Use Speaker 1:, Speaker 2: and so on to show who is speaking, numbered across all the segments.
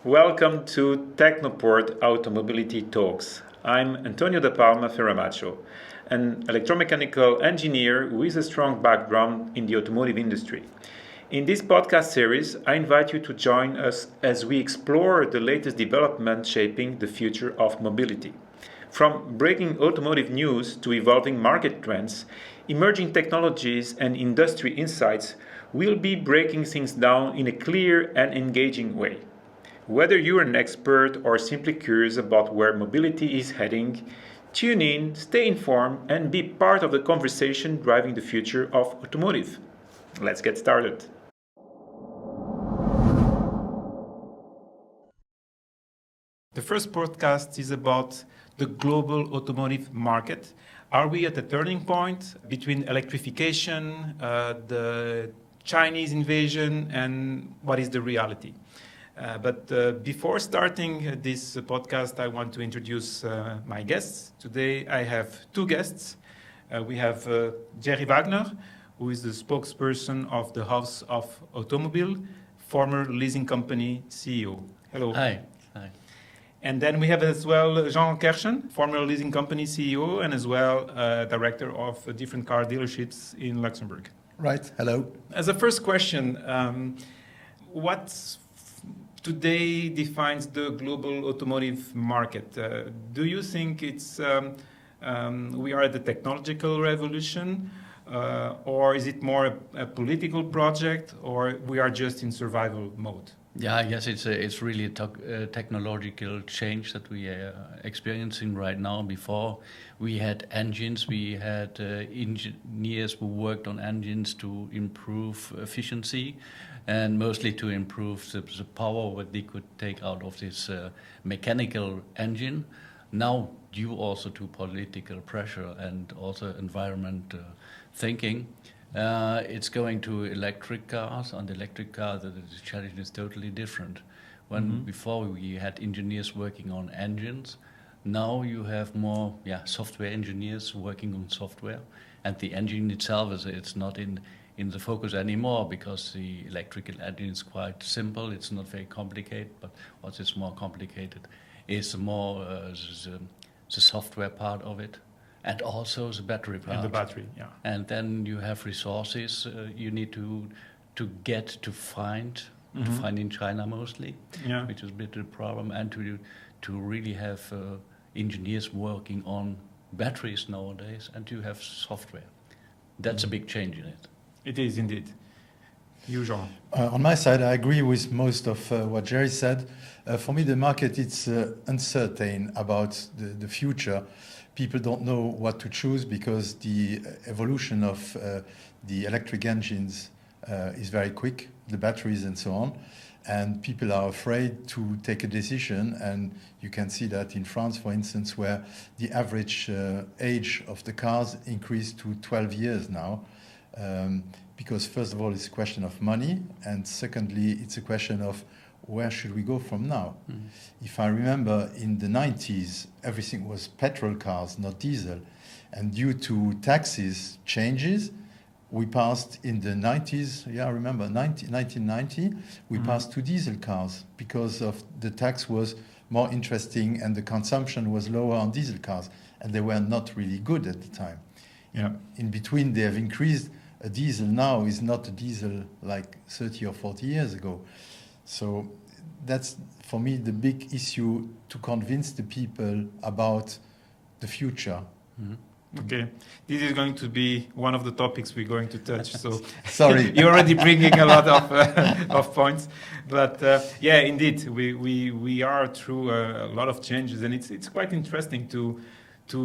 Speaker 1: Welcome to Technoport Automobility Talks. I'm Antonio da Palma Ferramacho, an electromechanical engineer with a strong background in the automotive industry. In this podcast series, I invite you to join us as we explore the latest development shaping the future of mobility. From breaking automotive news to evolving market trends, emerging technologies and industry insights, we'll be breaking things down in a clear and engaging way. Whether you're an expert or simply curious about where mobility is heading, tune in, stay informed, and be part of the conversation driving the future of automotive. Let's get started. The first podcast is about the global automotive market. Are we at a turning point between electrification, the Chinese invasion, and what is the reality? But before starting this podcast, I want to introduce my guests. Today I have two guests. We have Jerry Wagner, who is the spokesperson of the House of Automobile, former leasing company CEO. Hello.
Speaker 2: Hi. Hi.
Speaker 1: And then we have as well Jean Kerschen, former leasing company CEO and as well director of different car dealerships in Luxembourg.
Speaker 3: Right. Hello.
Speaker 1: As a first question, what today defines the global automotive market? Do you think it's we are at the technological revolution, or is it more a political project, or we are just in survival mode?
Speaker 2: Yeah, I guess it's really a technological change that we are experiencing right now. Before we had engines, we had engineers who worked on engines to improve efficiency and mostly to improve the power what they could take out of this mechanical engine. Now, due also to political pressure and also environment thinking, it's going to electric cars. On the electric car, the challenge is totally different. When before we had engineers working on engines, now you have more software engineers working on software, and the engine itself it's not in the focus anymore because the electrical engine is quite simple. It's not very complicated, but what is more complicated is more the software part of it. And also the battery part.
Speaker 1: And the battery, yeah.
Speaker 2: And then you have resources you need to find in China mostly, which is a bit of a problem, and to really have engineers working on batteries nowadays, and to have software. That's a big change in it.
Speaker 1: It is indeed. You, Jean?
Speaker 3: On my side, I agree with most of what Jerry said. For me, the market is uncertain about the future. People don't know what to choose because the evolution of the electric engines is very quick, the batteries and so on. And people are afraid to take a decision. And you can see that in France, for instance, where the average age of the cars increased to 12 years now. Because first of all, it's a question of money. And secondly, it's a question of where should we go from now? If I remember, in the 90s, everything was petrol cars, not diesel. And due to taxes changes, we passed in the 90s, I remember, 1990, we passed to diesel cars because of the tax was more interesting and the consumption was lower on diesel cars. And they were not really good at the time. In between, they have increased. A diesel now is not a diesel like 30 or 40 years ago. So that's, for me, the big issue to convince the people about the future.
Speaker 1: Okay, this is going to be one of the topics we're going to touch. So
Speaker 3: sorry,
Speaker 1: you're already bringing a lot of points, but indeed, we are through a lot of changes, and it's quite interesting to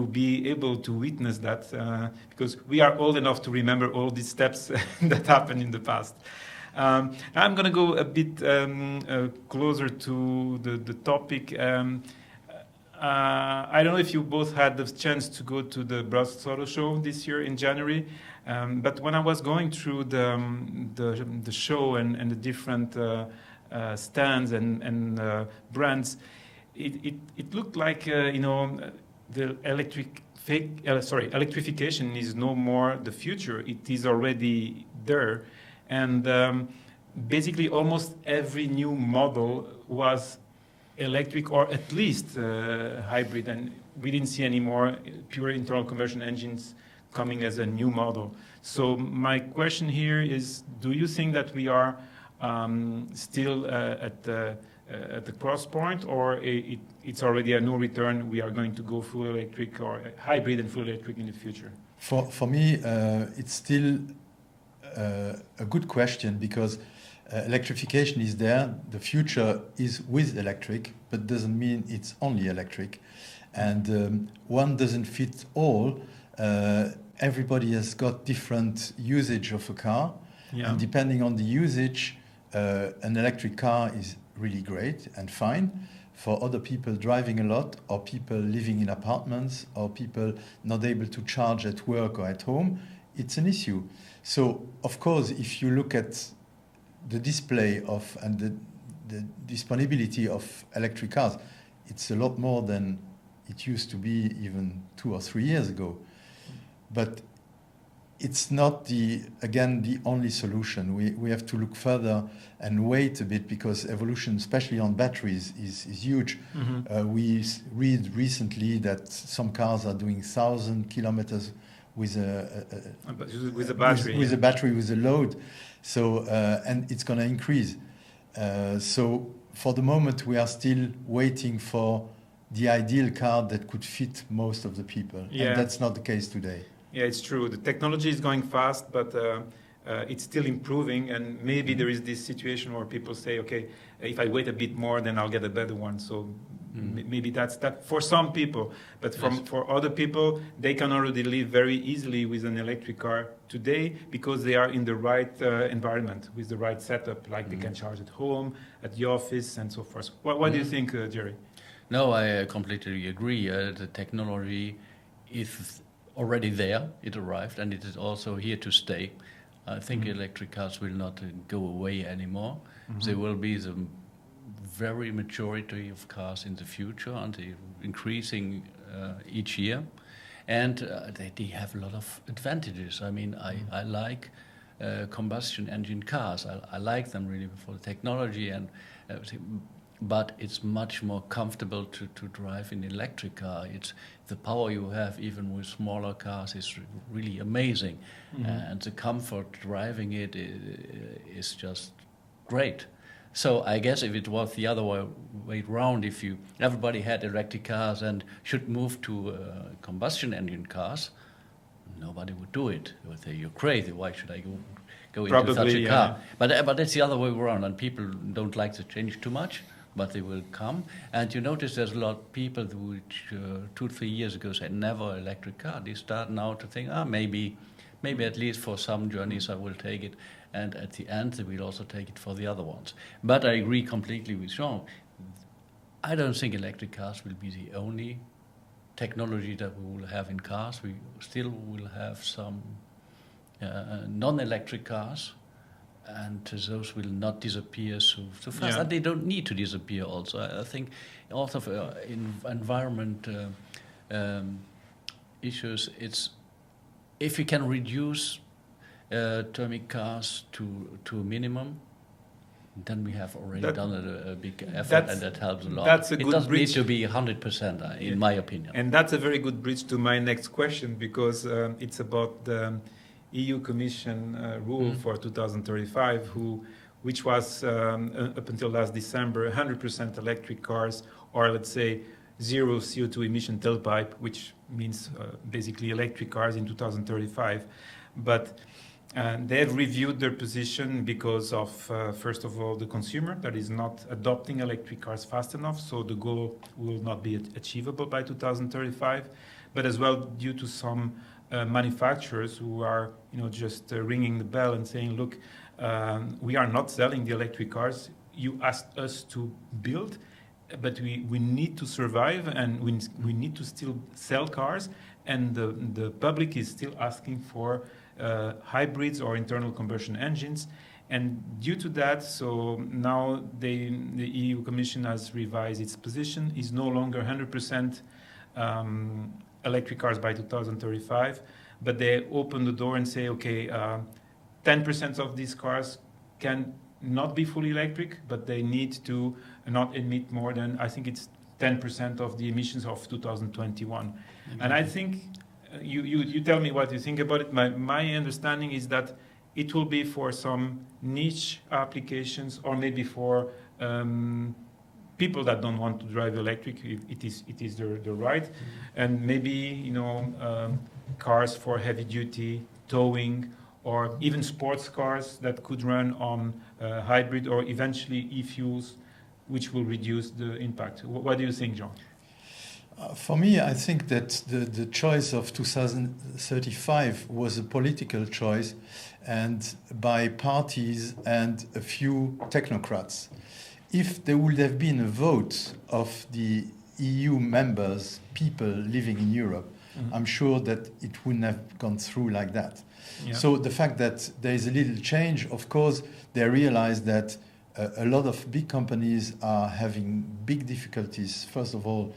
Speaker 1: be able to witness that because we are old enough to remember all these steps that happened in the past. I'm going to go a bit closer to the topic. I don't know if you both had the chance to go to the Brussels Auto Show this year in January, but when I was going through the show and the different stands and brands, it looked like the electrification is no more the future. It is already there. And basically almost every new model was electric or at least hybrid, and we didn't see any more pure internal combustion engines coming as a new model. So my question here is, do you think that we are still at the cross point, or it's already a no return, we are going to go full electric or hybrid and full electric in the future?
Speaker 3: For me, it's still a good question, because electrification is there. The future is with electric, but doesn't mean it's only electric. And one doesn't fit all. Everybody has got different usage of a car.
Speaker 1: Yeah.
Speaker 3: And depending on the usage, an electric car is really great and fine. For other people driving a lot, or people living in apartments, or people not able to charge at work or at home, it's an issue. So, of course, if you look at the display of and the disponibility of electric cars, it's a lot more than it used to be even 2 or 3 years ago. But it's not the only solution. We have to look further and wait a bit, because evolution, especially on batteries, is huge.
Speaker 1: Mm-hmm.
Speaker 3: We read recently that some cars are doing 1,000 kilometers with a
Speaker 1: battery.
Speaker 3: With a battery, with a load. So and it's going to increase. So for the moment, we are still waiting for the ideal car that could fit most of the people.
Speaker 1: Yeah.
Speaker 3: And that's not the case today.
Speaker 1: Yeah, it's true. The technology is going fast, but it's still improving. And maybe there is this situation where people say, okay, if I wait a bit more, then I'll get a better one. So maybe that's that for some people. But for other people, they can already live very easily with an electric car today, because they are in the right environment, with the right setup. Like they can charge at home, at the office, and so forth. What do you think, Jerry?
Speaker 2: No, I completely agree. The technology is already there. It arrived, and it is also here to stay. I think electric cars will not go away anymore. There will be the very majority of cars in the future, and they're increasing each year. And they have a lot of advantages. I mean, I like combustion engine cars. I like them really for the technology and everything. But it's much more comfortable to drive an electric car. It's the power you have even with smaller cars is really amazing, and the comfort driving it is just great. So I guess if it was the other way around, if everybody had electric cars and should move to combustion engine cars, nobody would do it. They would say, "You're crazy. Why should I go into such a car?" But that's the other way around, and people don't like the change too much. But they will come, and you notice there's a lot of people which 2-3 years ago said never electric car. They start now to think, maybe at least for some journeys I will take it, and at the end they will also take it for the other ones. But I agree completely with Jean. I don't think electric cars will be the only technology that we will have in cars. We still will have some non-electric cars, and those will not disappear so fast.
Speaker 1: Yeah.
Speaker 2: And they don't need to disappear also. I think also for environment issues, it's if we can reduce thermic cars to a minimum, then we have already done a big effort, and that helps a lot.
Speaker 1: That's a good
Speaker 2: it doesn't
Speaker 1: bridge.
Speaker 2: need to be 100%, in my opinion.
Speaker 1: And that's a very good bridge to my next question, because it's about the EU Commission rule for 2035, which was up until last December 100% electric cars, or let's say zero CO2 emission tailpipe, which means basically electric cars in 2035. But they have reviewed their position because of, first of all, the consumer that is not adopting electric cars fast enough, so the goal will not be achievable by 2035, but as well due to some manufacturers who are, just ringing the bell and saying, look, we are not selling the electric cars you asked us to build, but we need to survive, and we need to still sell cars, and the public is still asking for hybrids or internal combustion engines. And due to that, so now the EU Commission has revised its position, is no longer 100% electric cars by 2035, but they open the door and say, okay, 10% of these cars can not be fully electric, but they need to not emit more than, I think it's 10% of the emissions of 2021.
Speaker 2: Exactly.
Speaker 1: And I think, you tell me what you think about it. My understanding is that it will be for some niche applications, or maybe for people that don't want to drive electric. It is their right. And maybe cars for heavy duty towing, or even sports cars that could run on hybrid or eventually e-fuels, which will reduce the impact. What do you think, John?
Speaker 3: For me, I think that the choice of 2035 was a political choice, and by parties and a few technocrats. If there would have been a vote of the EU members, people living in Europe, I'm sure that it wouldn't have gone through like that.
Speaker 1: Yeah.
Speaker 3: So the fact that there is a little change, of course, they realize that a lot of big companies are having big difficulties, first of all,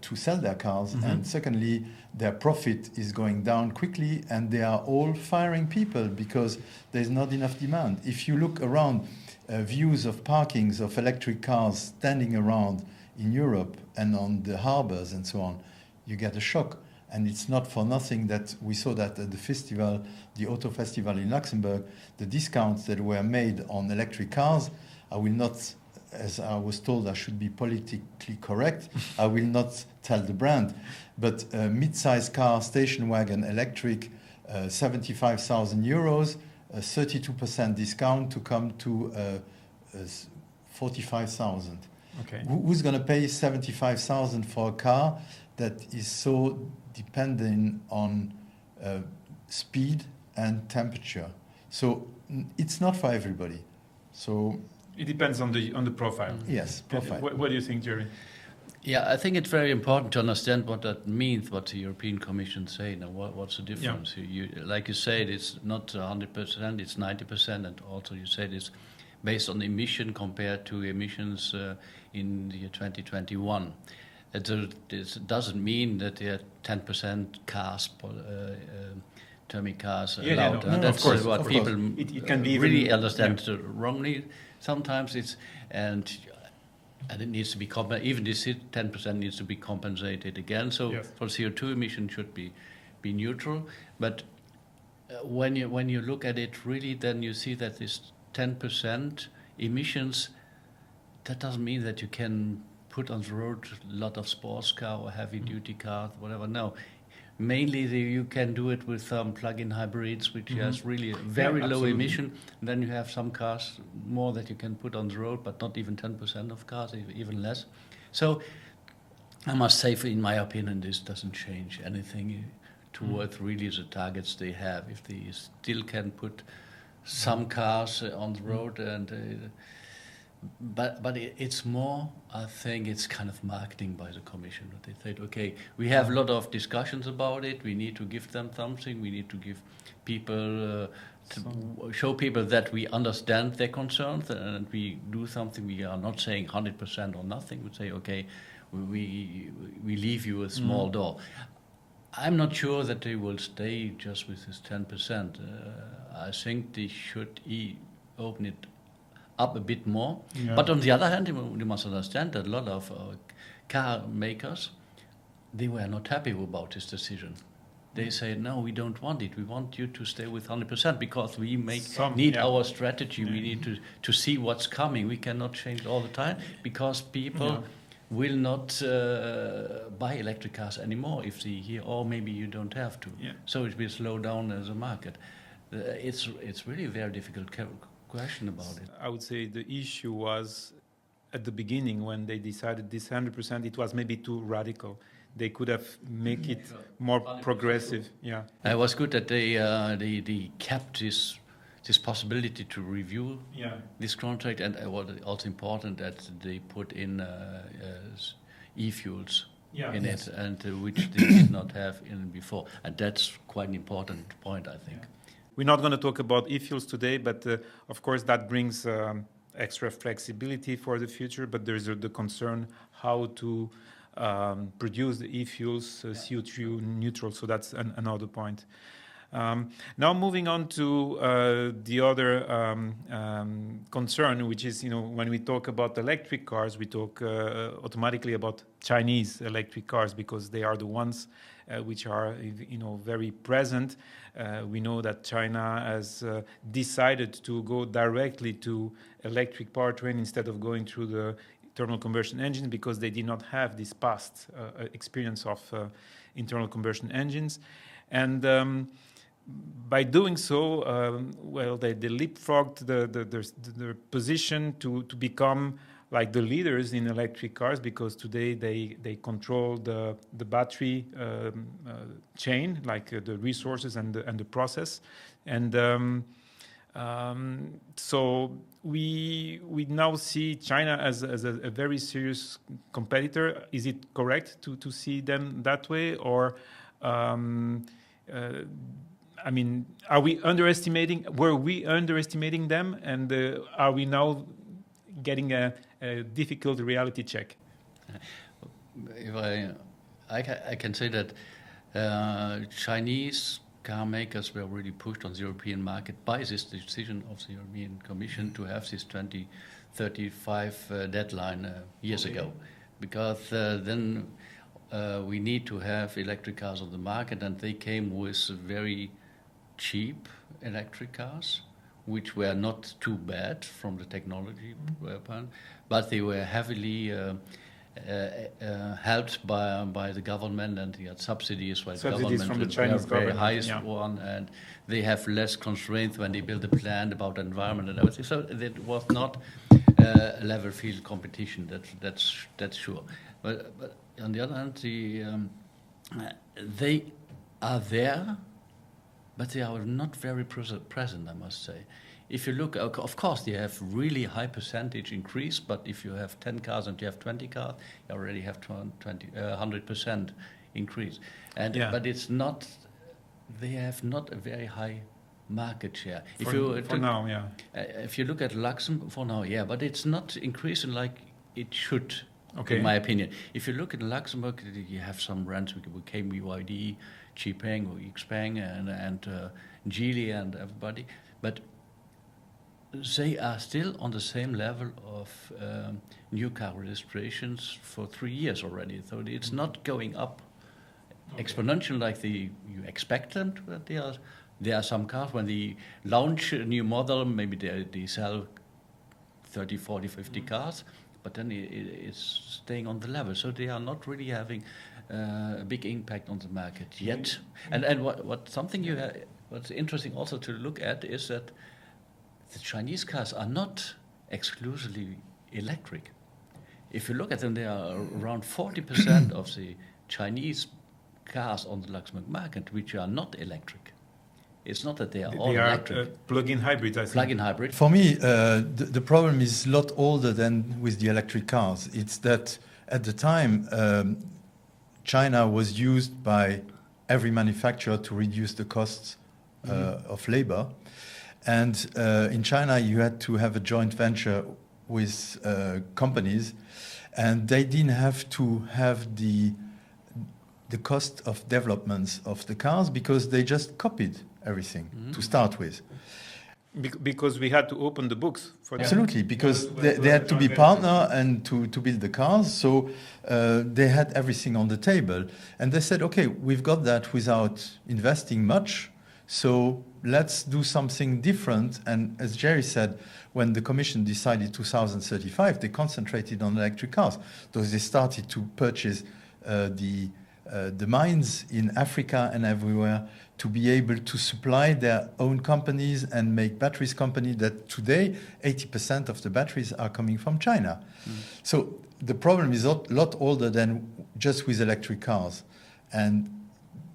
Speaker 3: to sell their cars, and secondly, their profit is going down quickly, and they are all firing people because there's not enough demand. If you look around, views of parkings of electric cars standing around in Europe and on the harbors and so on, you get a shock. And it's not for nothing that we saw that at the festival, the Auto Festival in Luxembourg, the discounts that were made on electric cars. I will not, as I was told, I should be politically correct. I will not tell the brand, but a mid-size car, station wagon, electric, 75,000 euros, a 32% discount to come to 45,000.
Speaker 1: Okay.
Speaker 3: Who's going to pay 75,000 for a car that is so dependent on speed and temperature? So it's not for everybody. So
Speaker 1: it depends on the profile.
Speaker 3: Yes, profile.
Speaker 1: What do you think, Jerry?
Speaker 2: Yeah, I think it's very important to understand what that means, what the European Commission say. Now, what's the difference?
Speaker 1: Yeah.
Speaker 2: Like you said, it's not 100%, it's 90%, and also you said it's based on emission compared to emissions in the year 2021. This doesn't mean that there are 10% cars, thermic cars allowed.
Speaker 1: No,
Speaker 2: That's
Speaker 1: of course,
Speaker 2: what
Speaker 1: of
Speaker 2: people
Speaker 1: course. It can be
Speaker 2: really
Speaker 1: even,
Speaker 2: understand wrongly. Sometimes it's and it needs to be even this 10% needs to be compensated again. So
Speaker 1: yes.
Speaker 2: for CO2 emission should be neutral. But when you look at it really, then you see that this 10% emissions, that doesn't mean that you can put on the road a lot of sports car or heavy duty car, whatever. No. Mainly you can do it with plug-in hybrids, which has really a very low emission. And then you have some cars more that you can put on the road, but not even 10% of cars, even less. So I must say, in my opinion, this doesn't change anything towards really the targets they have. If they still can put some cars on the road, and but it's more, I think it's kind of marketing by the Commission. They said, okay, we have a lot of discussions about it. We need to give them something. We need to give people, show people that we understand their concerns and we do something. We are not saying 100% or nothing. We say, okay, we leave you a small door. I'm not sure that they will stay just with this 10%. I think they should open it up a bit more. Yeah. But on the other hand, you must understand that a lot of car makers, they were not happy about this decision. They say, no, we don't want it. We want you to stay with 100% because we need our strategy. Yeah. We need to see what's coming. We cannot change all the time because people will not buy electric cars anymore if they hear, oh, maybe you don't have to. Yeah. So it will slow down as a market. It's really a very difficult question about it.
Speaker 1: I would say the issue was at the beginning when they decided this 100%, it was maybe too radical. They could have make it more progressive. Yeah,
Speaker 2: it was good that they kept this possibility to review this contract, and it was also important that they put in e-fuels in it, and which they did not have in before, and that's quite an important point, I think.
Speaker 1: Yeah. We're not going to talk about e-fuels today, but of course that brings extra flexibility for the future. But there's the concern how to produce the e-fuels CO2 neutral. So that's another point. Now moving on to the other concern, which is, when we talk about electric cars, we talk automatically about Chinese electric cars, because they are the ones which are, very present. We know that China has decided to go directly to electric powertrain instead of going through the internal combustion engine, because they did not have this past experience of internal combustion engines. And by doing so, they leapfrogged their position to become like the leaders in electric cars, because today they control the battery chain, like the resources and the process. And so we now see China as a very serious competitor. Is it correct to see them that way, or are we underestimating? Were we underestimating them, and are we now getting a difficult reality check?
Speaker 2: If I can say that Chinese car makers were really pushed on the European market by this decision of the European Commission to have this 2035 deadline years ago, because then we need to have electric cars on the market, and they came with very cheap electric cars, which were not too bad from the technology point, but they were heavily helped by the government, and they had subsidies by the government
Speaker 1: from the Chinese
Speaker 2: very
Speaker 1: government,
Speaker 2: highest one, and they have less constraints when they build a plant about the environment and everything. So it was not a level field competition. That's sure. But on the other hand, they are there, but they are not very present, I must say. If you look, of course, they have really high percentage increase, but if you have 10 cars and you have 20 cars, you already have 100% increase. But it's not, they have not a very high market share.
Speaker 1: For now, yeah.
Speaker 2: If you look at Luxembourg, for now, yeah, but it's not increasing like it should.
Speaker 1: Okay.
Speaker 2: In my opinion, if you look at Luxembourg, you have some brands. We came BYD, Xpeng or Xpeng, and Geely and everybody, but they are still on the same level of new car registrations for 3 years already. So it's not going up exponential like you expect them to. But there are some cars when they launch a new model, maybe they sell 30, 40, 50 cars. But then it's staying on the level, so they are not really having a big impact on the market yet. And what's interesting also to look at is that the Chinese cars are not exclusively electric. If you look at them, they are around 40% of the Chinese cars on the Luxembourg market which are not electric. It's not that they are all electric.
Speaker 1: Plug-in hybrids, I think.
Speaker 2: Plug-in hybrid.
Speaker 3: For me, the problem is a lot older than with the electric cars. It's that at the time, China was used by every manufacturer to reduce the costs of labor. And in China, you had to have a joint venture with companies, and they didn't have to have the cost of developments of the cars, because they just copied everything to start with.
Speaker 1: Because we had to open the books for them.
Speaker 3: Absolutely, because they had to be partner and to build the cars. So they had everything on the table. And they said, okay, we've got that without investing much. So let's do something different. And as Jerry said, when the Commission decided 2035, they concentrated on electric cars. So they started to purchase the mines in Africa and everywhere to be able to supply their own companies and make batteries company that today 80% of the batteries are coming from China. So the problem is a lot older than just with electric cars. And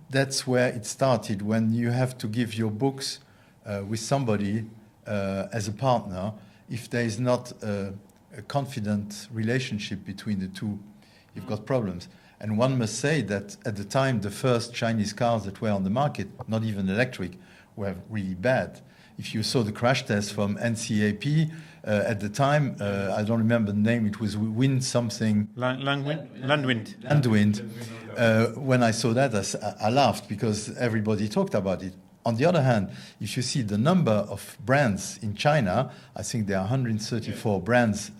Speaker 3: that's where it started, when you have to give your books with somebody as a partner. If there is not a confident relationship between the two, you've got problems. And one must say that at the time, the first Chinese cars that were on the market, not even electric, were really bad. If you saw the crash test from NCAP at the time, I don't remember the name, it was Wind something.
Speaker 1: Landwind.
Speaker 3: Landwind. When I saw that, I laughed, because everybody talked about it. On the other hand, if you see the number of brands in China, I think there are 134 brands,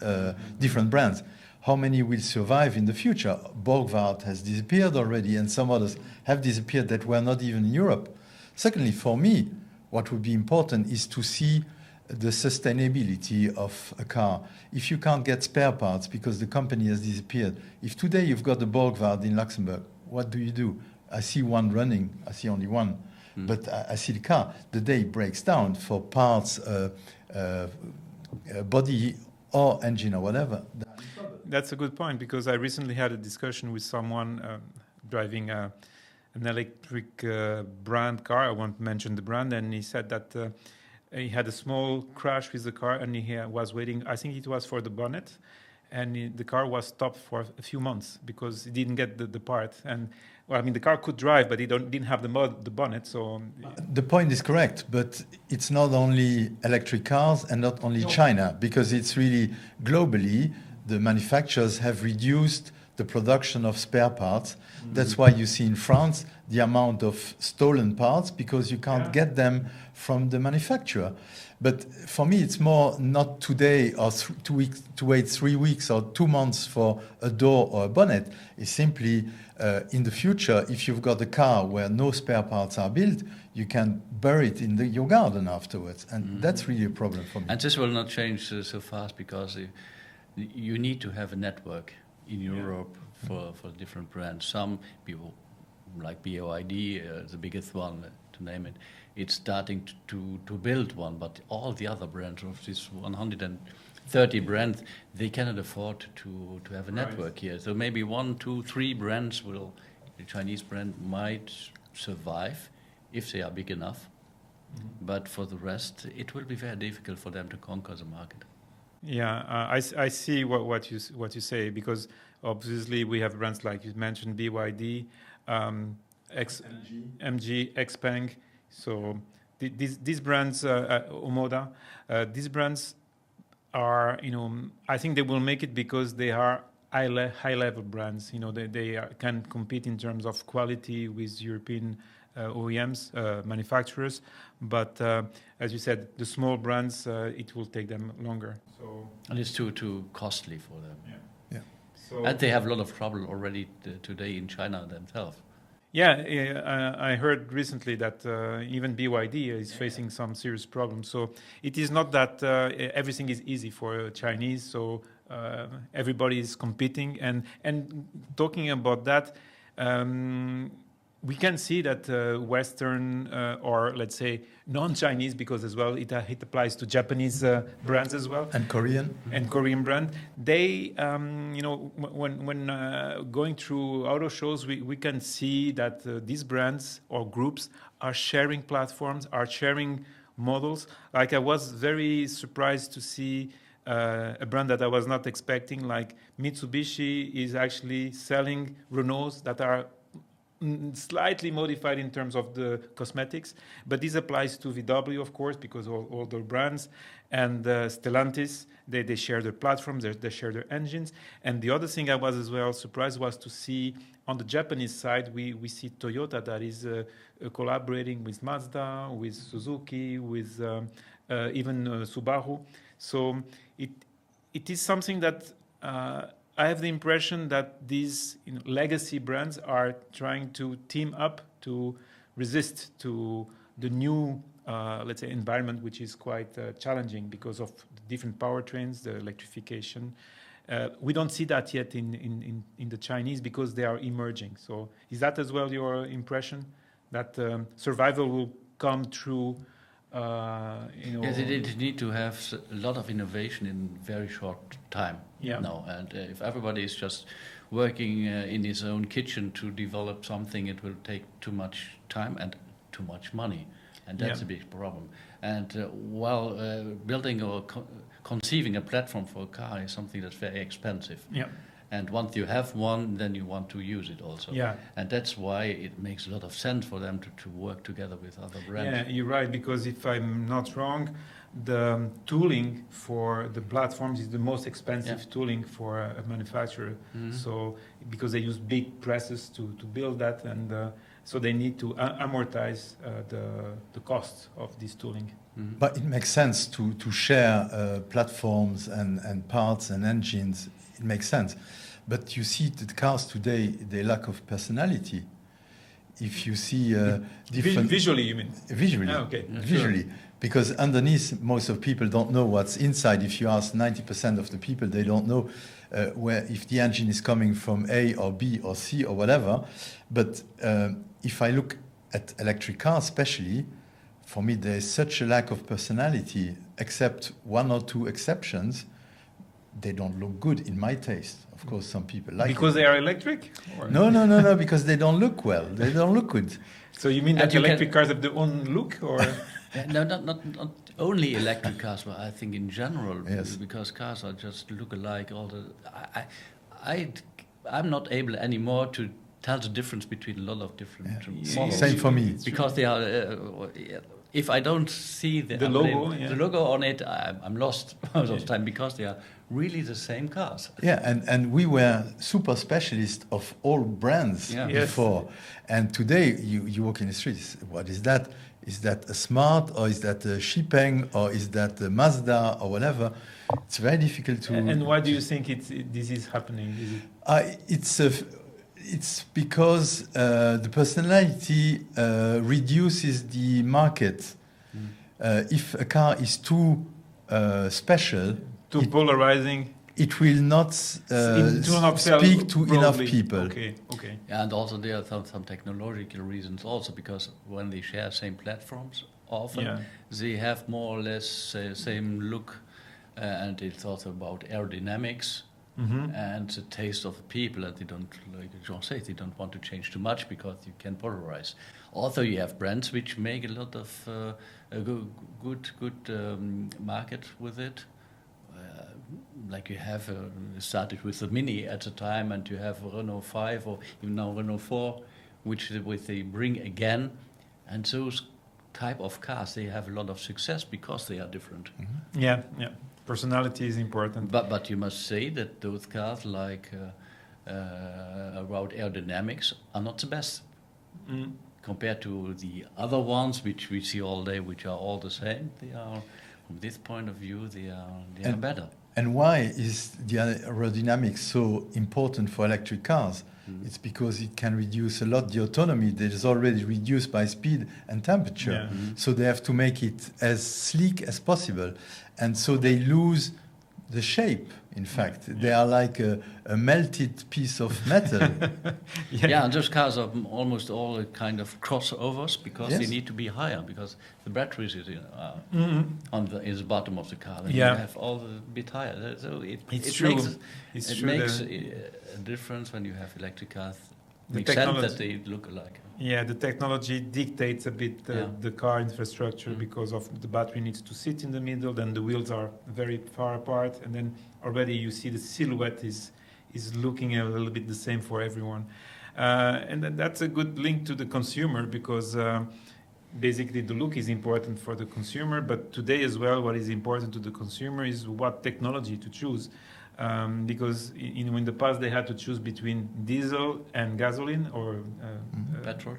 Speaker 3: different brands. How many will survive in the future? Borgward has disappeared already, and some others have disappeared that were not even in Europe. Secondly, for me, what would be important is to see the sustainability of a car. If you can't get spare parts because the company has disappeared, if today you've got the Borgward in Luxembourg, what do? I see one running, I see only one, but I see the car. The day it breaks down for parts, body or engine or whatever.
Speaker 1: That's a good point, because I recently had a discussion with someone driving an electric brand car. I won't mention the brand, and he said that he had a small crash with the car, and he was waiting. I think it was for the bonnet, and the car was stopped for a few months because he didn't get the part. And well, I mean, the car could drive, but he didn't have the bonnet. So
Speaker 3: the point is correct, but it's not only electric cars and not only China, because it's really globally the manufacturers have reduced the production of spare parts. That's why you see in France the amount of stolen parts, because you can't get them from the manufacturer. But for me, it's more not today or 2 weeks to wait 3 weeks or 2 months for a door or a bonnet. It's simply in the future, if you've got a car where no spare parts are built, you can bury it in your garden afterwards. And that's really a problem for me.
Speaker 2: And this will not change so fast, because you need to have a network in Europe for different brands. Some people, like BYD, the biggest one, to name it, it's starting to build one, but all the other brands of this 130 brands, they cannot afford to have a network here. So maybe 1, 2, 3 brands the Chinese brand might survive if they are big enough. But for the rest, it will be very difficult for them to conquer the market.
Speaker 1: Yeah, I see what you say, because obviously we have brands like you mentioned, BYD, MG, Xpeng. So these brands, Omoda, these brands are, I think they will make it because they are high level brands. They can compete in terms of quality with European OEMs, manufacturers, but as you said, the small brands, it will take them longer.
Speaker 2: And it's too costly for them.
Speaker 3: Yeah.
Speaker 1: So,
Speaker 2: And they have a lot of trouble already today in China themselves.
Speaker 1: Yeah, I heard recently that even BYD is facing some serious problems. So it is not that everything is easy for Chinese. So everybody is competing, and talking about that. We can see that Western or let's say non-Chinese, because as well it applies to Japanese brands as well,
Speaker 3: and Korean
Speaker 1: brand. They, when going through auto shows, we can see that these brands or groups are sharing platforms, are sharing models. Like, I was very surprised to see a brand that I was not expecting, like Mitsubishi is actually selling Renaults that are slightly modified in terms of the cosmetics, but this applies to VW, of course, because all their brands, and Stellantis, they share their platforms, they share their engines. And the other thing I was as well surprised was to see on the Japanese side, we see Toyota that is collaborating with Mazda, with Suzuki, with even Subaru. So it is something that I have the impression that these legacy brands are trying to team up to resist to the new, let's say, environment, which is quite challenging because of the different powertrains, the electrification. We don't see that yet in the Chinese because they are emerging. So is that as well your impression, that survival will come through?
Speaker 2: Yes, it need to have a lot of innovation in very short time now. And if everybody is just working in his own kitchen to develop something, it will take too much time and too much money. And that's a big problem. And building or conceiving a platform for a car is something that's very expensive.
Speaker 1: Yeah.
Speaker 2: And once you have one, then you want to use it also. Yeah. And that's why it makes a lot of sense for them to work together with other brands.
Speaker 1: Yeah, you're right, because if I'm not wrong, the tooling for the platforms is the most expensive tooling for a manufacturer. So because they use big presses to build that, and so they need to amortize the cost of this tooling.
Speaker 3: But it makes sense to share platforms and parts and engines. It makes sense. But you see the cars today, they lack of personality. If you see different...
Speaker 1: Visually, you mean?
Speaker 3: Visually.
Speaker 1: Ah, okay.
Speaker 2: Yeah,
Speaker 3: Visually.
Speaker 2: sure.
Speaker 3: Because underneath, most of people don't know what's inside. If you ask 90% of the people, they don't know where if the engine is coming from A or B or C or whatever. But if I look at electric cars especially, for me, there is such a lack of personality, except one or two exceptions. They don't look good in my taste. Of course, some people like
Speaker 1: because
Speaker 3: it.
Speaker 1: they are electric? Or?
Speaker 3: No, because they don't look well. They don't look good.
Speaker 1: So you mean
Speaker 2: And
Speaker 1: that
Speaker 2: you
Speaker 1: electric cars have their own look, or?
Speaker 2: No, not only electric cars, but I think in general,
Speaker 3: Yes.
Speaker 2: because cars are just look alike. I'm not able anymore to tell the difference between a lot of different models.
Speaker 3: Same for me.
Speaker 2: Because they are, if I don't see the
Speaker 1: logo,
Speaker 2: the logo on it, I'm lost most of the time, because they are really the same cars.
Speaker 3: Yeah, and we were super specialists of all brands
Speaker 2: Yeah.
Speaker 1: Yes.
Speaker 3: before. And today you walk in the streets, what is that? Is that a Smart, or is that a Xipeng, or is that a Mazda, or whatever? It's very difficult to...
Speaker 1: And why do you think this is happening? Is it...
Speaker 3: It's because the personality reduces the market. If a car is too special,
Speaker 1: too polarizing?
Speaker 3: it will not speak to enough people.
Speaker 1: Okay.
Speaker 2: Yeah, and also there are some technological reasons also, because when they share same platforms, often they have more or less same look, and it's also about aerodynamics. And the taste of the people, that they don't, like Jean said, they don't want to change too much because you can polarize. Also, you have brands which make a lot of a good market with it. Like you have started with the Mini at the time, and you have Renault 5 or even now Renault 4, which they bring again. And those type of cars, they have a lot of success because they are different.
Speaker 1: Yeah. Personality is important.
Speaker 2: But you must say that those cars, like about aerodynamics, are not the best compared to the other ones, which we see all day, which are all the same. They are, from this point of view, they are better.
Speaker 3: And why is the aerodynamics so important for electric cars? It's because it can reduce a lot the autonomy that is already reduced by speed and temperature. So they have to make it as sleek as possible. And so they lose the shape, in fact. They are like a melted piece of metal.
Speaker 2: Yeah, and those cars are almost all kind of crossovers, because they need to be higher, because the batteries is on the bottom of the car. And you have all the bit higher. So it makes a difference when you have electric cars. Makes sense that they look alike.
Speaker 1: Yeah, the technology dictates a bit the car infrastructure, because of the battery needs to sit in the middle, then the wheels are very far apart, and then already you see the silhouette is looking a little bit the same for everyone. And then that's a good link to the consumer, because basically the look is important for the consumer, but today as well what is important to the consumer is what technology to choose. Because in the past they had to choose between diesel and gasoline, or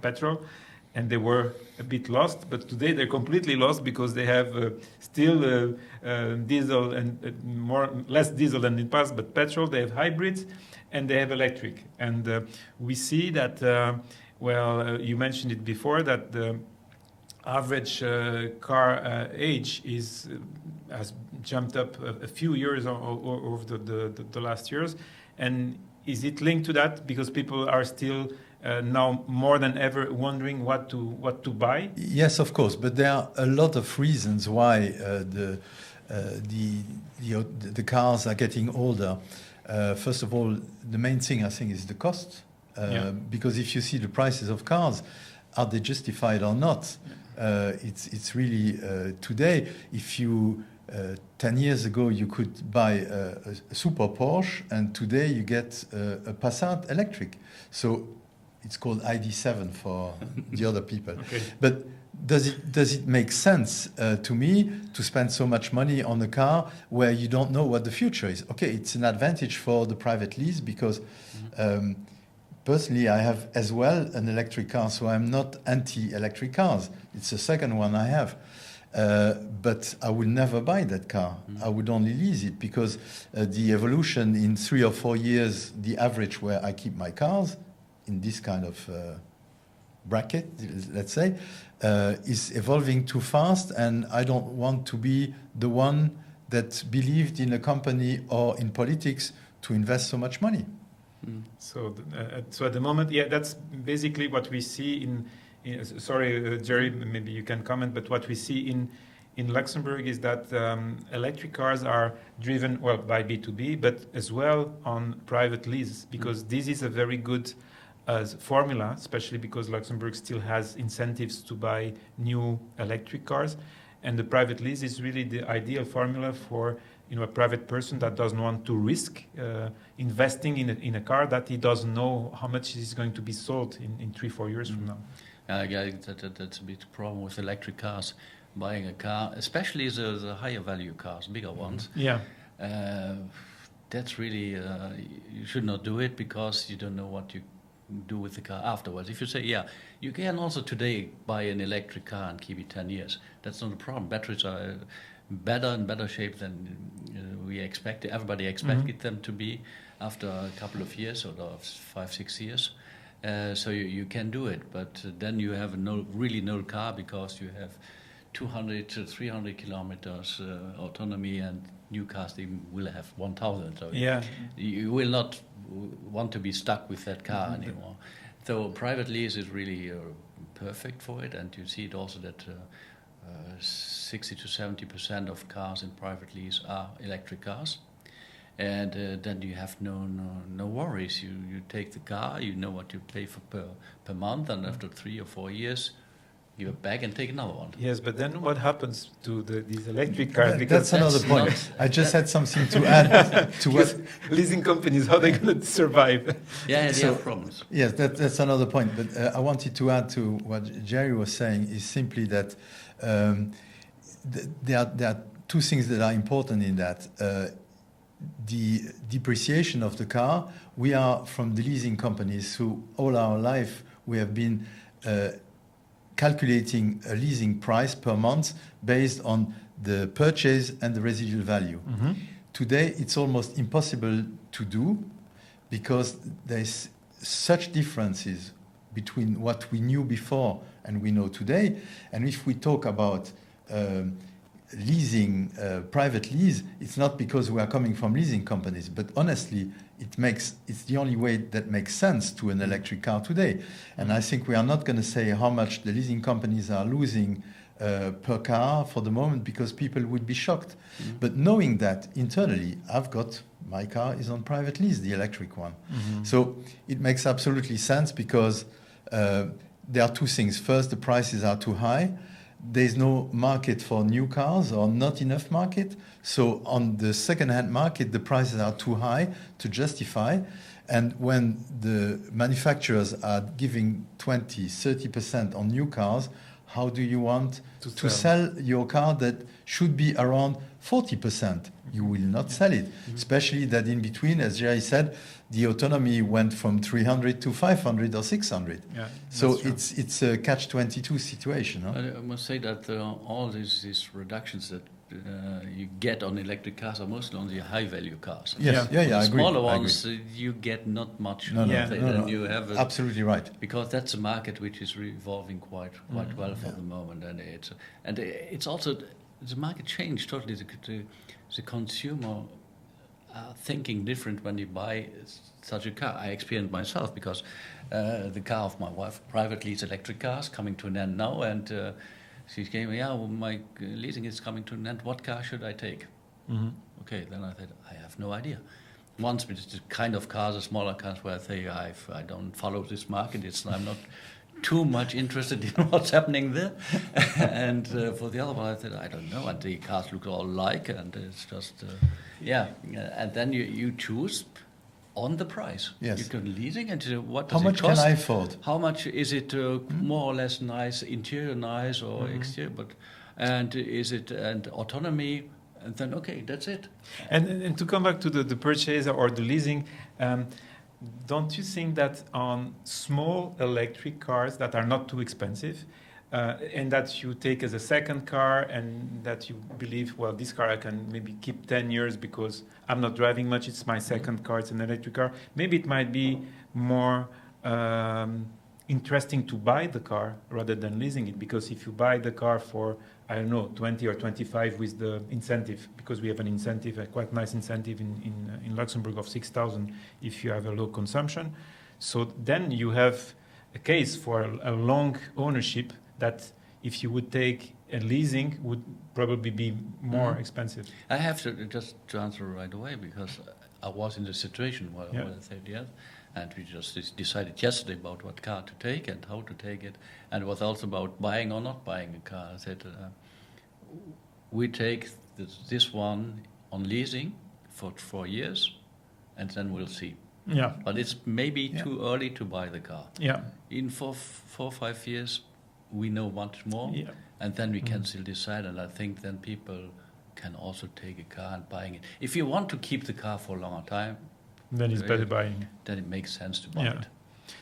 Speaker 1: petrol, and they were a bit lost. But today they're completely lost, because they have still diesel and less diesel than in the past, but petrol. They have hybrids, and they have electric. And we see that. You mentioned it before, that the average car age has jumped up a few years over the last years. And is it linked to that, because people are still now more than ever wondering what to buy?
Speaker 3: Yes, of course, but there are a lot of reasons why the cars are getting older. First of all, the main thing I think is the cost, because if you see the prices of cars, are they justified or not? It's really today, if you 10 years ago you could buy a super Porsche, and today you get a Passat electric. So it's called ID7 for the other people.
Speaker 1: Okay.
Speaker 3: But does it make sense to me to spend so much money on a car where you don't know what the future is? Okay, it's an advantage for the private lease, because personally, I have as well an electric car, so I'm not anti-electric cars. It's the second one I have. But I will never buy that car. I would only lease it because the evolution in 3 or 4 years, the average where I keep my cars in this kind of bracket, let's say, is evolving too fast, and I don't want to be the one that believed in a company or in politics to invest so much money.
Speaker 1: So at the moment, yeah, that's basically what we see sorry, Jerry, maybe you can comment, but what we see in Luxembourg is that electric cars are driven, well, by B2B, but as well on private lease, because this is a very good formula, especially because Luxembourg still has incentives to buy new electric cars. And the private lease is really the ideal formula for a private person that doesn't want to risk investing in a car that he doesn't know how much is going to be sold in 3-4 years from now.
Speaker 2: Yeah, that's a big problem with electric cars. Buying a car, especially the higher value cars, bigger ones.
Speaker 1: Yeah.
Speaker 2: That's really, you should not do it because you don't know what you do with the car afterwards. If you say, yeah, you can also today buy an electric car and keep it 10 years. That's not a problem. Batteries are in better shape than we expected. Everybody expected them to be after a couple of years or 5-6 years. So you can do it, but then you have really no car because you have 200 to 300 kilometers autonomy, and new cars they will have 1,000. So
Speaker 1: yeah,
Speaker 2: you will not want to be stuck with that car anymore. So private lease is really perfect for it, and you see it also that 60 to 70% of cars in private lease are electric cars. And then you have no worries. You take the car, you know what you pay for per month, and after 3 or 4 years, you're back and take another one.
Speaker 1: Yes, but then what happens to these electric cars?
Speaker 3: That's another point. I just had something to add to what
Speaker 1: leasing companies, how they going to survive?
Speaker 2: Yeah, they have problems.
Speaker 3: Yes, that's another point. But I wanted to add to what Jerry was saying is simply that there are two things that are important in that. The depreciation of the car, we are from the leasing companies who all our life we have been calculating a leasing price per month based on the purchase and the residual value. Today it's almost impossible to do because there's such differences between what we knew before and we know today. And if we talk about leasing, private lease, it's not because we are coming from leasing companies, but honestly, it's the only way that makes sense to an electric car today. And I think we are not going to say how much the leasing companies are losing per car for the moment because people would be shocked. But knowing that internally, my car is on private lease, the electric one. So it makes absolutely sense because there are two things. First, the prices are too high. There's no market for new cars or not enough market. So on the second-hand market, the prices are too high to justify. And when the manufacturers are giving 20-30% on new cars, how do you want to sell your car that should be around 40%? You will not sell it, especially that in between, as Jerry said, the autonomy went from 300 to 500 or 600.
Speaker 1: Yeah,
Speaker 3: so it's a catch-22 situation. Huh?
Speaker 2: I must say that all these reductions that you get on electric cars are mostly on the high-value cars.
Speaker 3: Yes, yeah,
Speaker 2: the
Speaker 3: I agree.
Speaker 2: Smaller ones, you get not much.
Speaker 3: No,
Speaker 2: You have
Speaker 3: absolutely right.
Speaker 2: Because that's a market which is evolving quite well for the moment, and it's also the market changed totally. The consumer are thinking different when you buy such a car. I experienced myself because the car of my wife, private lease electric cars, coming to an end now, and she came, my leasing is coming to an end. What car should I take? Okay, then I said, I have no idea. Once, it's the kind of cars, the smaller cars, where I say I don't follow this market. I'm not too much interested in what's happening there. And for the other one, I said, I don't know. And the cars look all alike, and it's just, And then you choose on the price.
Speaker 3: Yes.
Speaker 2: You can leasing, and what
Speaker 3: how
Speaker 2: does
Speaker 3: much
Speaker 2: it cost?
Speaker 3: can I afford?
Speaker 2: How much is it more or less nice, interior nice or exterior? And is it and autonomy? And then, okay, that's it.
Speaker 1: And to come back to the purchase or the leasing, don't you think that on small electric cars that are not too expensive, and that you take as a second car, and that you believe, well, this car I can maybe keep 10 years because I'm not driving much, it's my second car, it's an electric car, maybe it might be more interesting to buy the car rather than leasing it, because if you buy the car for, I don't know, 20 or 25 with the incentive, because we have an incentive, a quite nice incentive in Luxembourg of 6,000 if you have a low consumption. So then you have a case for a long ownership that if you would take a leasing would probably be more expensive.
Speaker 2: I have to just to answer right away, because I was in the situation where I said yes. And we just decided yesterday about what car to take and how to take it. And it was also about buying or not buying a car. I said, we take this one on leasing for 4 years, and then we'll see.
Speaker 1: Yeah.
Speaker 2: But it's maybe too early to buy the car.
Speaker 1: Yeah.
Speaker 2: In 4 or 5 years, we know much more, and then we can still decide. And I think then people can also take a car and buying it. If you want to keep the car for a longer time,
Speaker 1: then it's better buying.
Speaker 2: Then it makes sense to buy it.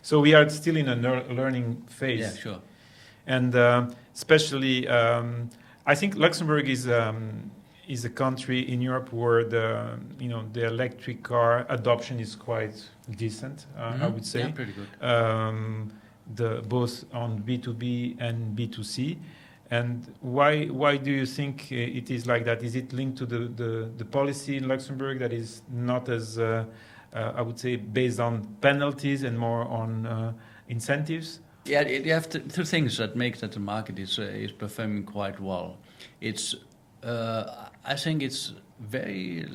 Speaker 1: So we are still in a learning phase.
Speaker 2: Yeah, sure.
Speaker 1: And especially, I think Luxembourg is a country in Europe where the electric car adoption is quite decent. I would say.
Speaker 2: Yeah, pretty good.
Speaker 1: Both on B2B and B2C. And why do you think it is like that? Is it linked to the policy in Luxembourg that is not as I would say based on penalties and more on incentives?
Speaker 2: Yeah, you have two things that make that the market is performing quite well. It's I think it's very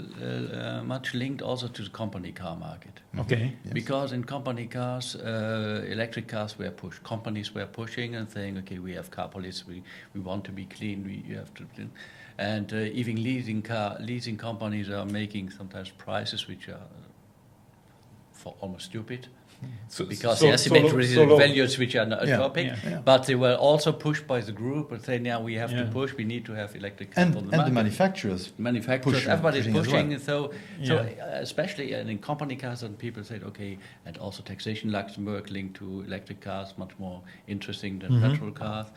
Speaker 2: much linked also to the company car market.
Speaker 1: Okay.
Speaker 3: Yes.
Speaker 2: Because in company cars, electric cars were pushed. Companies were pushing and saying, okay, we have car policy, we want to be clean, you have to clean. And even leasing companies are making sometimes prices which are almost stupid. Because they estimate values which are not a topic, but they were also pushed by the group and saying, now we have to push, we need to have electric cars on the market.
Speaker 3: And the manufacturers.
Speaker 2: Everybody's pushing.
Speaker 3: Well.
Speaker 2: So especially in company cars, and people said, okay, and also taxation Luxembourg linked to electric cars, much more interesting than petrol cars.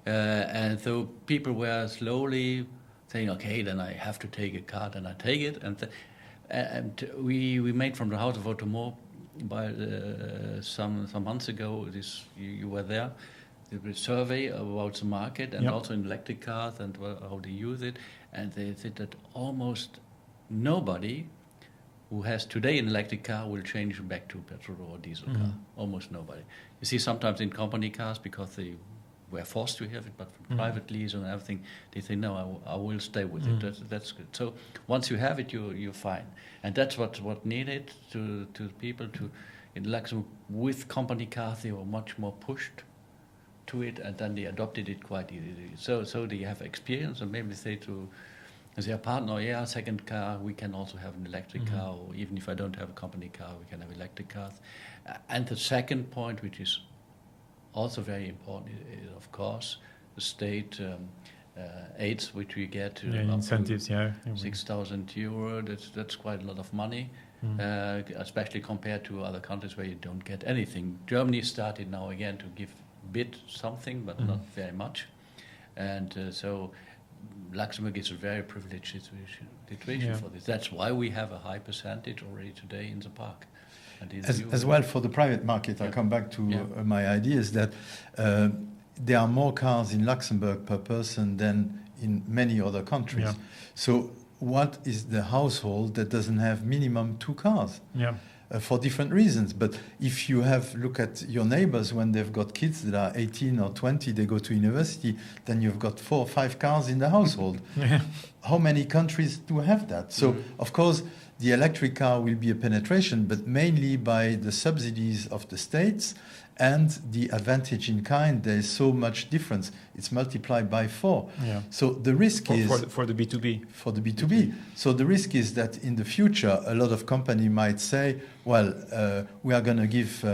Speaker 2: And so people were slowly saying, okay, then I have to take a car, then I take it. And we made from the House of Automotive, by some months ago, you were there, the survey about the market and also in electric cars and how they use it, and they said that almost nobody who has today an electric car will change back to petrol or diesel car. Almost nobody. You see sometimes in company cars, because they were forced to have it, but for private lease and everything, they say, no, I will stay with it. That's good. So once you have it, you're fine. And that's what needed to people in Luxembourg. With company cars, they were much more pushed to it, and then they adopted it quite easily. So they have experience, and maybe say to their partner, second car, we can also have an electric car, or even if I don't have a company car, we can have electric cars. And the second point, which is also very important, is of course the state aids which we get.
Speaker 1: Incentives,
Speaker 2: 6,000 euro. That's quite a lot of money, especially compared to other countries where you don't get anything. Germany started now again to give bit something, but not very much, and so Luxembourg is a very privileged situation for this. That's why we have a high percentage already today in the park.
Speaker 3: As well for the private market, I come back to my idea is that there are more cars in Luxembourg per person than in many other countries. So what is the household that doesn't have minimum 2 cars? For different reasons. But if you look at your neighbors when they've got kids that are 18 or 20, they go to university, then you've got 4 or 5 cars in the household. How many countries do have that? So, of course, the electric car will be a penetration, but mainly by the subsidies of the states and the advantage in kind. There is so much difference. It's multiplied by 4. So the risk is...
Speaker 1: For the B2B.
Speaker 3: For the B2B. So the risk is that in the future, a lot of companies might say, well, we are going to give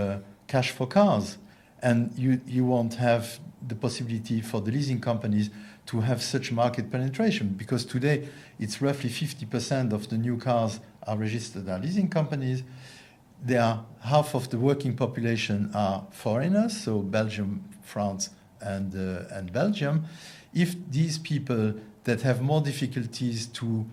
Speaker 3: cash for cars. And you won't have the possibility for the leasing companies to have such market penetration. Because today, it's roughly 50% of the new cars are registered as leasing companies. half of the working population are foreigners, so Belgium, France, and Belgium. If these people that have more difficulties to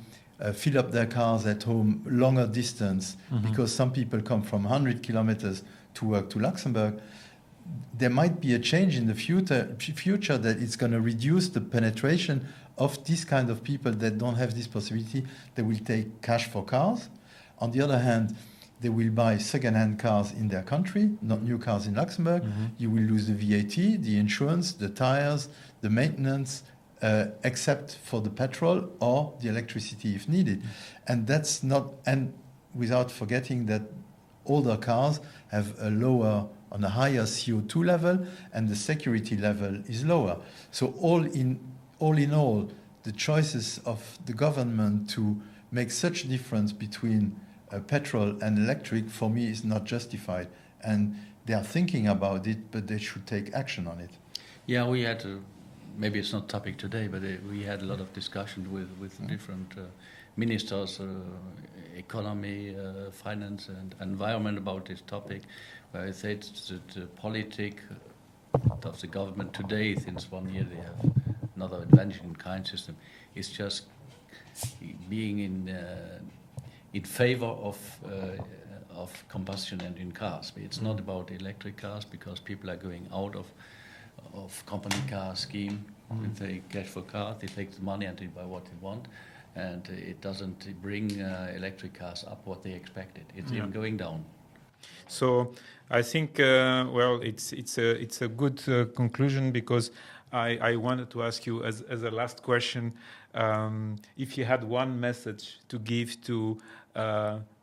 Speaker 3: fill up their cars at home longer distance, because some people come from 100 kilometers to work to Luxembourg, there might be a change in the future that it's going to reduce the penetration of this kind of people that don't have this possibility. They will take cash for cars. On the other hand, they will buy second-hand cars in their country, not new cars in Luxembourg. You will lose the VAT, the insurance, the tires, the maintenance, except for the petrol or the electricity if needed. And that's not, and without forgetting that older cars have on a higher CO2 level, and the security level is lower. So all in all, the choices of the government to make such a difference between petrol and electric, for me, is not justified. And they are thinking about it, but they should take action on it.
Speaker 2: Yeah, we had, maybe it's not topic today, but we had a lot of discussion with different ministers, economy, finance and environment about this topic, where I said that the politic of the government today, since 1 year they have another invention in kind system, is just being in favor of combustion engine cars. It's not about electric cars, because people are going out of company car scheme. If they cash for cars, they take the money and they buy what they want, and it doesn't bring electric cars up what they expected. It's even going down.
Speaker 1: So I think it's a good conclusion, because I wanted to ask you as a last question, if you had one message to give to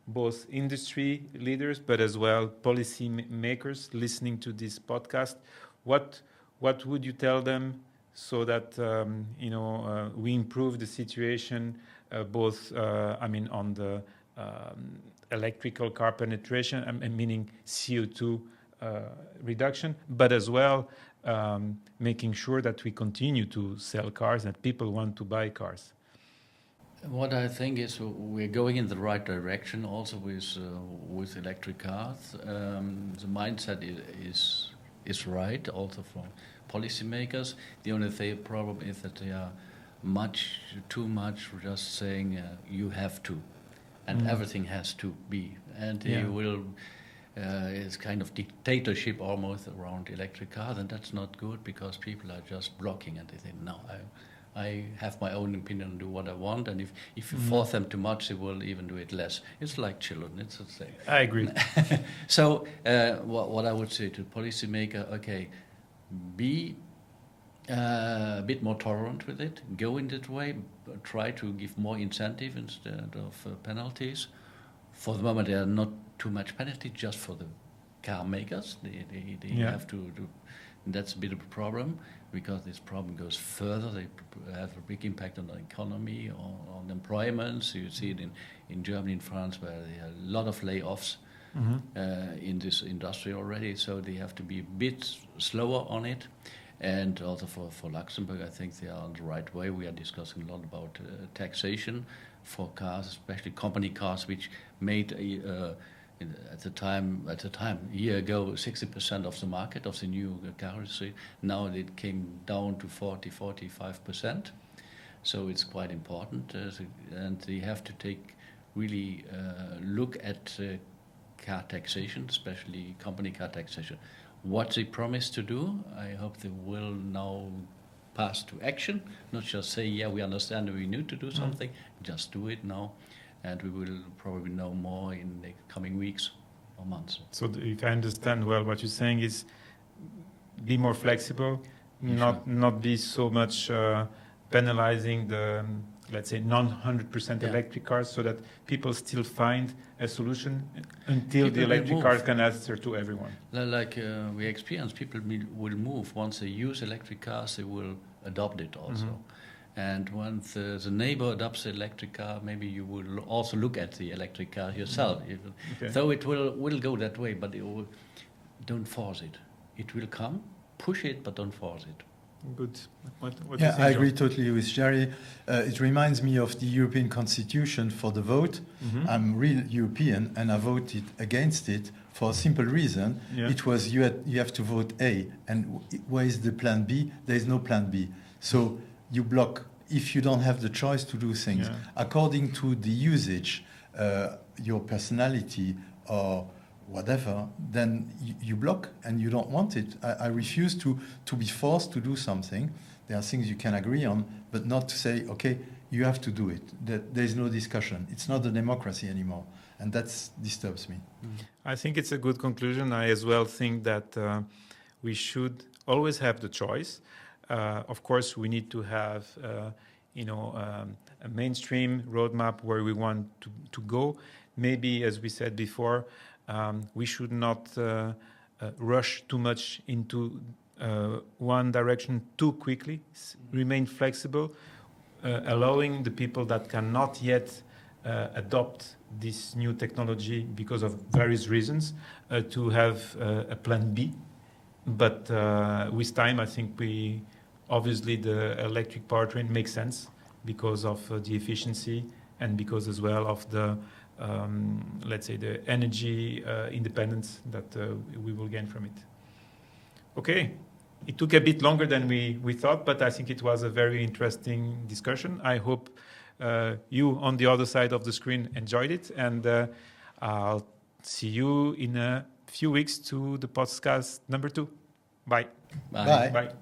Speaker 1: both industry leaders but as well policy makers listening to this podcast, what would you tell them so that we improve the situation both on the electrical car penetration, meaning CO2 reduction, but as well making sure that we continue to sell cars, that people want to buy cars?
Speaker 2: What I think is we're going in the right direction also with electric cars. The mindset is right also from policymakers. The only problem is that they are too much just saying you have to, and everything has to be, and they will. It's kind of dictatorship almost around electric cars, and that's not good, because people are just blocking and they think, no, I have my own opinion and do what I want, and if you force them too much, they will even do it less. It's like children, it's the same.
Speaker 1: I agree.
Speaker 2: So what I would say to policymaker, okay, be a bit more tolerant with it, go in that way, try to give more incentive instead of penalties. For the moment, there are not too much penalty just for the car makers. They have to do. That's a bit of a problem, because this problem goes further. They have a big impact on the economy, on employment. So you see it in Germany and France, where there are a lot of layoffs in this industry already. So they have to be a bit slower on it. And also for Luxembourg, I think they are on the right way. We are discussing a lot about taxation for cars, especially company cars, which made at the time a year ago 60% of the market of the new car industry. Now it came down to 45%. So it's quite important, and they have to really look at car taxation, especially company car taxation. What they promised to do, I hope they will now pass to action, not just say, yeah, we understand we need to do something, just do it now, and we will probably know more in the coming weeks or months.
Speaker 1: So if I understand well, what you're saying is be more flexible, not be so much penalizing the, let's say, non-100% electric cars, so that people still find a solution until the electric cars can answer to everyone.
Speaker 2: Like we experience, people will move. Once they use electric cars, they will adopt it also. And once the neighbor adopts the electric car, maybe you will also look at the electric car yourself. Okay. So it will go that way, but don't force it. It will come, push it, but don't force it.
Speaker 1: Good. What do you
Speaker 3: Yeah,
Speaker 1: think,
Speaker 3: I
Speaker 1: John?
Speaker 3: agree totally with Jerry. It reminds me of the European Constitution for the vote.
Speaker 1: Mhm.
Speaker 3: I'm real European, and I voted against it for a simple reason.
Speaker 1: Yeah.
Speaker 3: It was you have to vote A, and where is the plan B? There is no plan B. So you block if you don't have the choice to do things
Speaker 1: Yeah.
Speaker 3: according to the usage, your personality or whatever, then you block and you don't want it. I refuse to be forced to do something. There are things you can agree on, but not to say, okay, you have to do it. There is no discussion. It's not a democracy anymore. And that disturbs me.
Speaker 1: I think it's a good conclusion. I as well think that we should always have the choice. Of course, we need to have, a mainstream roadmap where we want to go. Maybe, as we said before, we should not rush too much into one direction too quickly. Remain flexible, allowing the people that cannot yet adopt this new technology because of various reasons to have a plan B. But with time, I think obviously the electric powertrain makes sense because of the efficiency and because as well of the let's say the energy independence that we will gain from it. Okay, it took a bit longer than we thought, but I think it was a very interesting discussion. I hope you on the other side of the screen enjoyed it, and I'll see you in a few weeks to the podcast number 2. Bye.
Speaker 3: Bye.
Speaker 1: Bye.